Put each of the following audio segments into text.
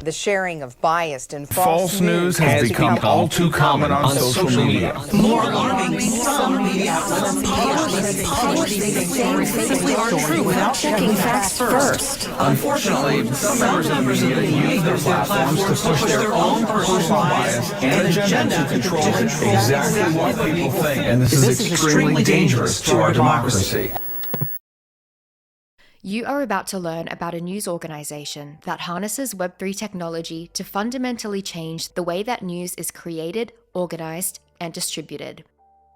The sharing of biased and False news has become all too common on social media. More alarming, some media outlets publish things simply aren't true without checking facts first. Unfortunately, some members of the media use their platforms to push their own personal bias and agenda to control exactly what people think. And this is extremely dangerous to our democracy. You are about to learn about a news organization that harnesses Web3 technology to fundamentally change the way that news is created, organized, and distributed.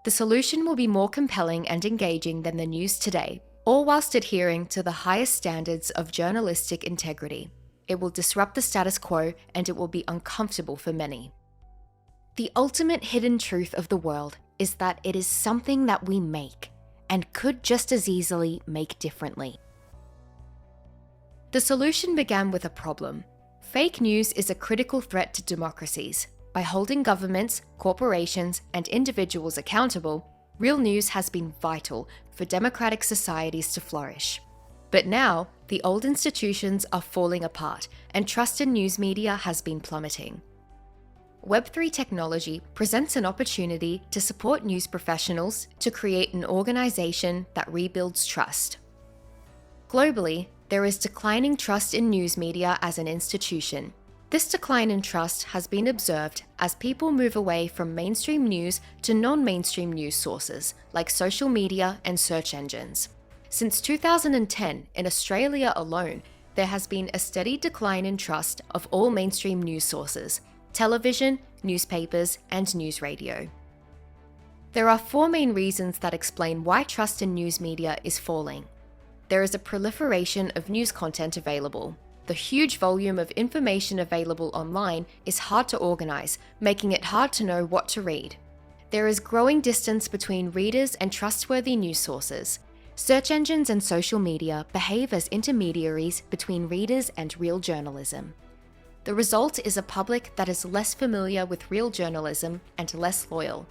The solution will be more compelling and engaging than the news today, all whilst adhering to the highest standards of journalistic integrity. It will disrupt the status quo, and it will be uncomfortable for many. The ultimate hidden truth of the world is that it is something that we make, and could just as easily make differently. The solution began with a problem. Fake news is a critical threat to democracies. By holding governments, corporations, and individuals accountable, real news has been vital for democratic societies to flourish. But now, the old institutions are falling apart, and trust in news media has been plummeting. Web3 technology presents an opportunity to support news professionals to create an organization that rebuilds trust. Globally, there is declining trust in news media as an institution. This decline in trust has been observed as people move away from mainstream news to non-mainstream news sources like social media and search engines. Since 2010, in Australia alone, there has been a steady decline in trust of all mainstream news sources: television, newspapers, and news radio. There are four main reasons that explain why trust in news media is falling. There is a proliferation of news content available. The huge volume of information available online is hard to organize, making it hard to know what to read. There is growing distance between readers and trustworthy news sources. Search engines and social media behave as intermediaries between readers and real journalism. The result is a public that is less familiar with real journalism and less loyal.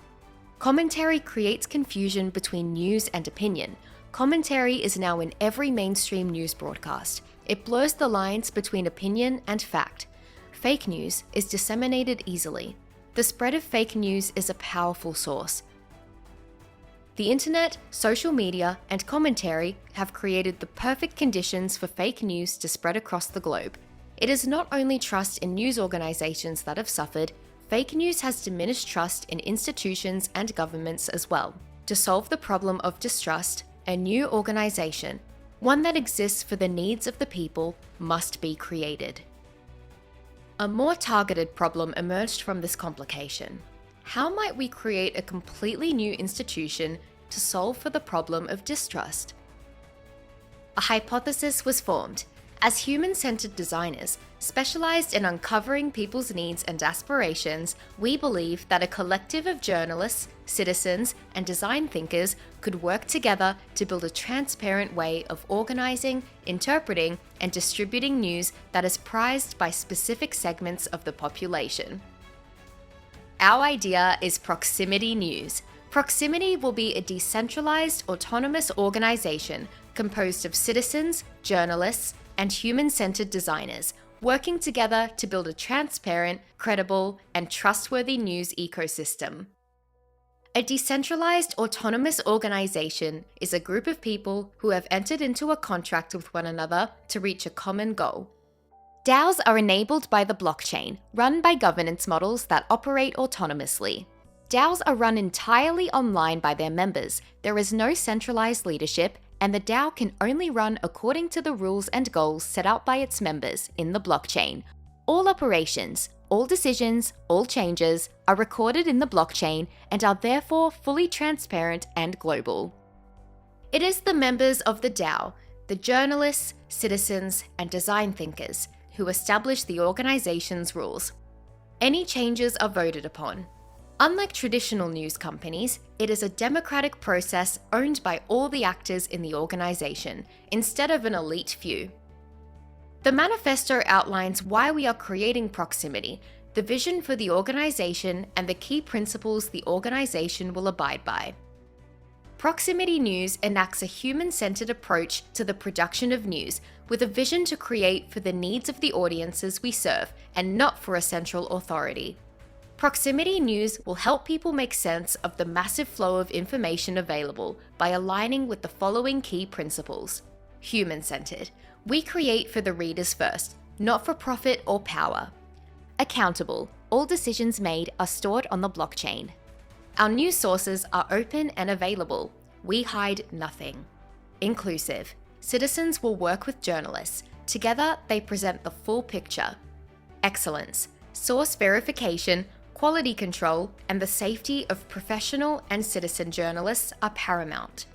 Commentary creates confusion between news and opinion. Commentary is now in every mainstream news broadcast. It blurs the lines between opinion and fact. Fake news is disseminated easily. The spread of fake news is a powerful source. The internet, social media, and commentary have created the perfect conditions for fake news to spread across the globe. It is not only trust in news organizations that have suffered, fake news has diminished trust in institutions and governments as well. To solve the problem of distrust, a new organization, one that exists for the needs of the people, must be created. A more targeted problem emerged from this complication. How might we create a completely new institution to solve for the problem of distrust? A hypothesis was formed. As human-centered designers, specialized in uncovering people's needs and aspirations, we believe that a collective of journalists, citizens, and design thinkers could work together to build a transparent way of organizing, interpreting, and distributing news that is prized by specific segments of the population. Our idea is Proximity News. Proximity will be a decentralized autonomous organization composed of citizens, journalists, and human-centered designers working together to build a transparent, credible, and trustworthy news ecosystem. A decentralized autonomous organization is a group of people who have entered into a contract with one another to reach a common goal. DAOs are enabled by the blockchain, run by governance models that operate autonomously. DAOs are run entirely online by their members. There is no centralized leadership, and the DAO can only run according to the rules and goals set out by its members in the blockchain. All operations, all decisions, all changes are recorded in the blockchain and are therefore fully transparent and global. It is the members of the DAO, the journalists, citizens, and design thinkers, who establish the organization's rules. Any changes are voted upon. Unlike traditional news companies, it is a democratic process owned by all the actors in the organization, instead of an elite few. The Manifesto outlines why we are creating Proximity, the vision for the organization, and the key principles the organization will abide by. Proximity News enacts a human-centered approach to the production of news, with a vision to create for the needs of the audiences we serve and not for a central authority. Proximity News will help people make sense of the massive flow of information available by aligning with the following key principles. Human-centered. We create for the readers first, not for profit or power. Accountable. All decisions made are stored on the blockchain. Our news sources are open and available. We hide nothing. Inclusive. Citizens will work with journalists. Together, they present the full picture. Excellence. Source verification, quality control, and the safety of professional and citizen journalists are paramount.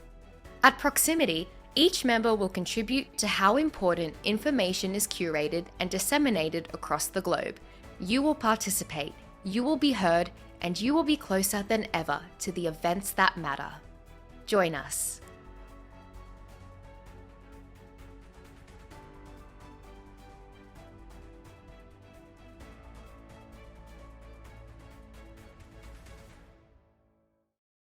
At Proximity, each member will contribute to how important information is curated and disseminated across the globe. You will participate, you will be heard, and you will be closer than ever to the events that matter. Join us.